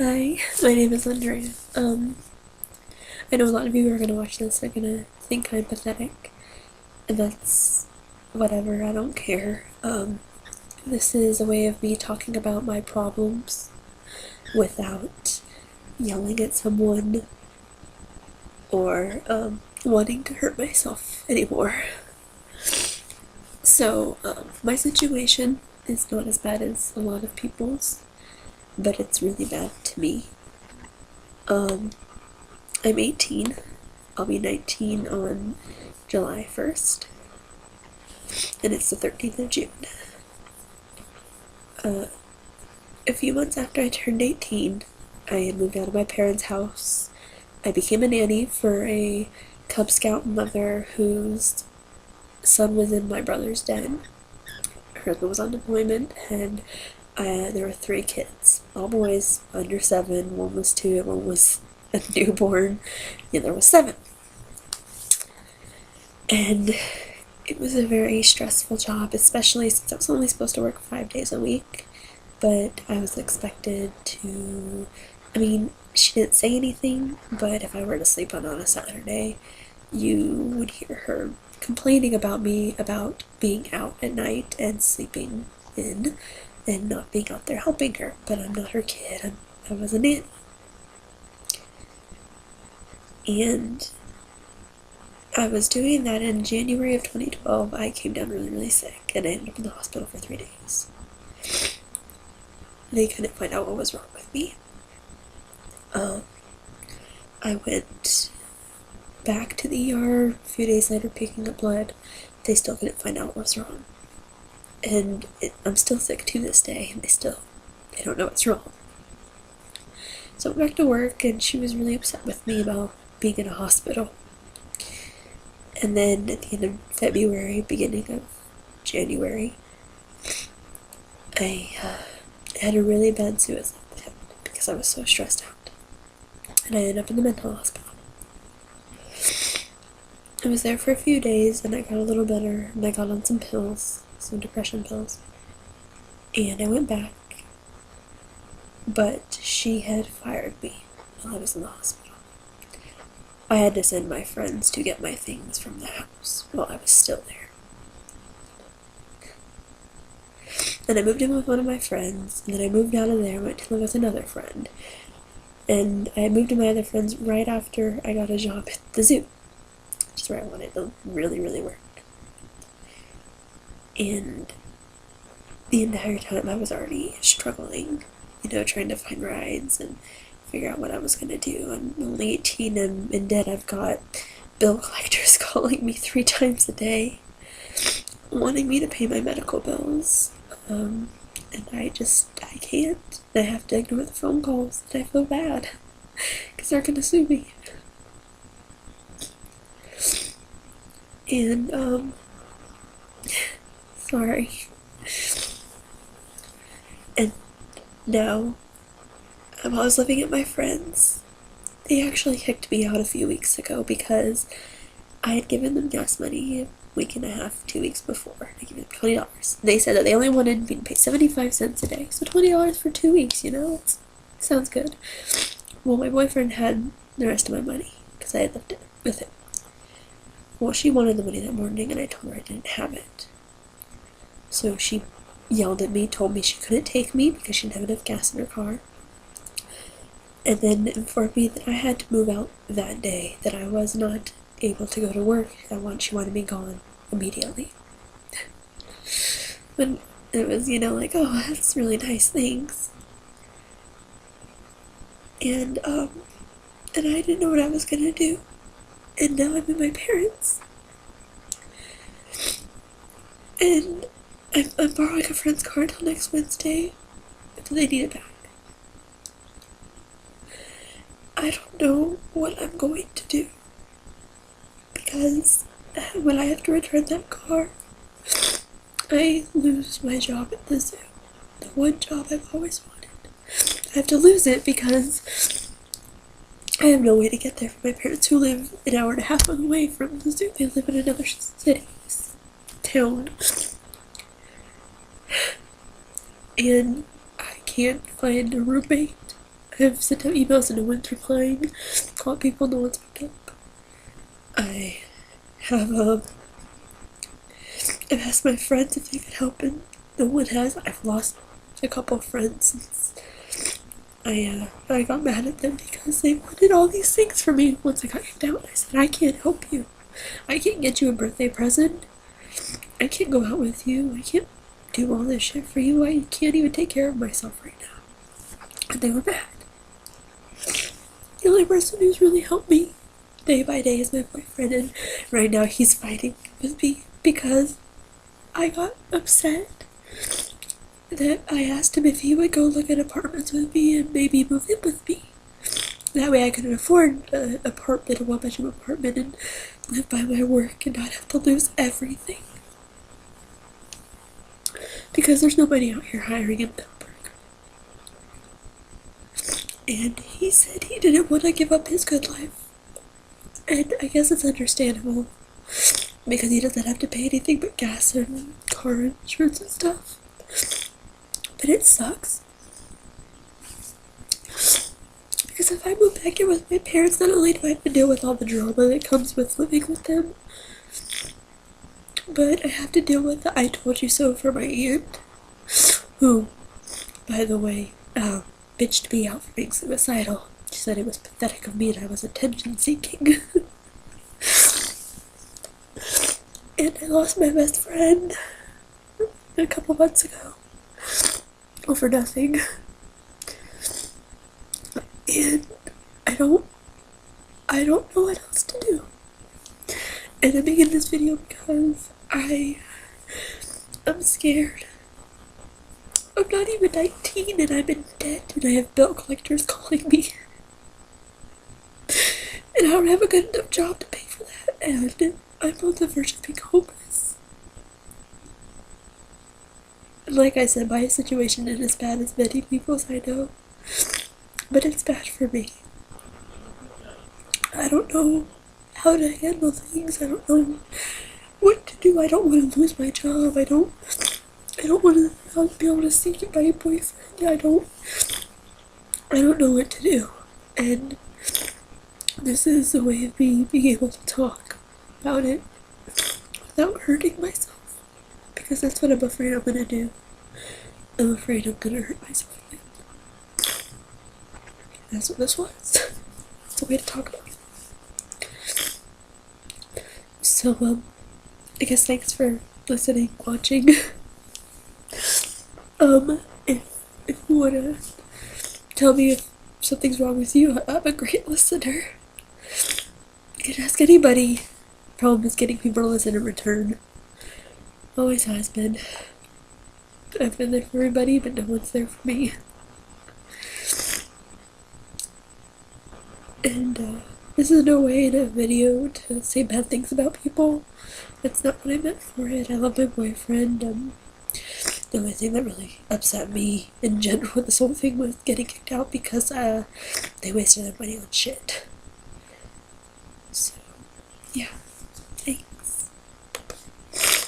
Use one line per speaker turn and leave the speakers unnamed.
Hi, my name is Andrea. I know a lot of you are gonna watch this are gonna think I'm pathetic, and that's whatever, I don't care. This is a way of me talking about my problems without yelling at someone or, wanting to hurt myself anymore. So, my situation is not as bad as a lot of people's, but it's really bad to me. Um, I'm 18. I'll be 19 on July 1st, and it's the 13th of June. A few months after I turned 18, I had moved out of my parents' house. I became a nanny for a Cub Scout mother whose son was in my brother's den. Her husband was on deployment, and there were 3 kids, all boys, under 7. One was 2, and one was a newborn. The other was 7. And it was a very stressful job, especially since I was only supposed to work 5 days a week. But I was expected to, she didn't say anything, but if I were to sleep on a Saturday, you would hear her complaining about me about being out at night and sleeping in and not being out there helping her. But I'm not her kid, I was a nanny. And I was doing that in January of 2012. I came down really, really sick, and I ended up in the hospital for 3 days. They couldn't find out what was wrong with me. I went back to the ER a few days later picking up blood. They still couldn't find out what was wrong. And I'm still sick to this day, and they don't know what's wrong. So I went back to work, and she was really upset with me about being in a hospital. And then at the end of February, beginning of January, I had a really bad suicide attempt because I was so stressed out. And I ended up in the mental hospital. I was there for a few days, and I got a little better, and I got on some pills, some depression pills. And I went back, but she had fired me while I was in the hospital. I had to send my friends to get my things from the house while I was still there. And I moved in with one of my friends, and then I moved out of there and went to live with another friend. And I moved to my other friends right after I got a job at the zoo, which is where I wanted to really, really work. And the entire time I was already struggling, trying to find rides and figure out what I was going to do. I'm only 18 and in debt. I've got bill collectors calling me 3 times a day, wanting me to pay my medical bills. And I can't. I have to ignore the phone calls, and I feel bad, because they're gonna sue me. And, sorry. And now, I was living at my friend's. They actually kicked me out a few weeks ago because I had given them gas money a week and a half, 2 weeks before. I gave them $20. They said that they only wanted me to pay 75 cents a day, so $20 for 2 weeks, sounds good. Well, my boyfriend had the rest of my money because I had left it with him. Well, she wanted the money that morning, and I told her I didn't have it. So she yelled at me, told me she couldn't take me because she didn't have enough gas in her car, and then informed me that I had to move out that day, that I was not able to go to work. She wanted me gone immediately. But it was, oh, that's really nice, thanks. And I didn't know what I was gonna do. And now I'm with my parents. And I'm borrowing a friend's car until next Wednesday, until they need it back. I don't know what I'm going to do, because when I have to return that car, I lose my job at the zoo. The one job I've always wanted. I have to lose it because I have no way to get there from my parents, who live an hour and a half away from the zoo. They live in another town. And I can't find a roommate. I I've sent out emails and no one's replying. Called people, no one's picked up. I have I've asked my friends if they could help, and no one has. I've lost a couple of friends since I got mad at them because they wanted all these things for me once I got kicked out. I said, I can't help you. I can't get you a birthday present. I can't go out with you. I can't do all this shit for you. I can't even take care of myself right now. And they were mad. The only person who's really helped me day by day is my boyfriend, and right now he's fighting with me because I got upset that I asked him if he would go look at apartments with me and maybe move in with me. That way I could afford an apartment, a one-bedroom apartment, and live by my work and not have to lose everything. Because there's nobody out here hiring in Pembroke. And he said he didn't want to give up his good life. And I guess it's understandable. Because he doesn't have to pay anything but gas and car insurance and stuff. But it sucks. Because if I move back here with my parents, not only do I have to deal with all the drama that comes with living with them, but I have to deal with the I told you so for my aunt, who, by the way, bitched me out for being suicidal. She said it was pathetic of me and I was attention seeking. And I lost my best friend a couple months ago over nothing. And I don't know what else to do. And I'm making this video because I'm scared. I'm not even 19 and I'm in debt and I have bill collectors calling me. And I don't have a good enough job to pay for that, and I'm on the verge of being homeless. And like I said, my situation isn't as bad as many people's, I know. But it's bad for me. I don't know how to handle things. I don't know what to do. I don't want to lose my job. I don't want to not be able to see my boyfriend. I don't know what to do. And this is a way of me being able to talk about it without hurting myself. Because that's what I'm afraid I'm gonna do. I'm afraid I'm gonna hurt myself again. That's what this was. It's a way to talk about it. So, I guess thanks for listening, watching. If you wanna tell me if something's wrong with you, I'm a great listener. You can ask anybody. Problem is getting people to listen in return. Always has been. I've been there for everybody, but no one's there for me. And this is no way in a video to say bad things about people. That's not what I meant for it. I love my boyfriend. The only thing that really upset me in general with this whole thing was getting kicked out because they wasted their money on shit. So, yeah.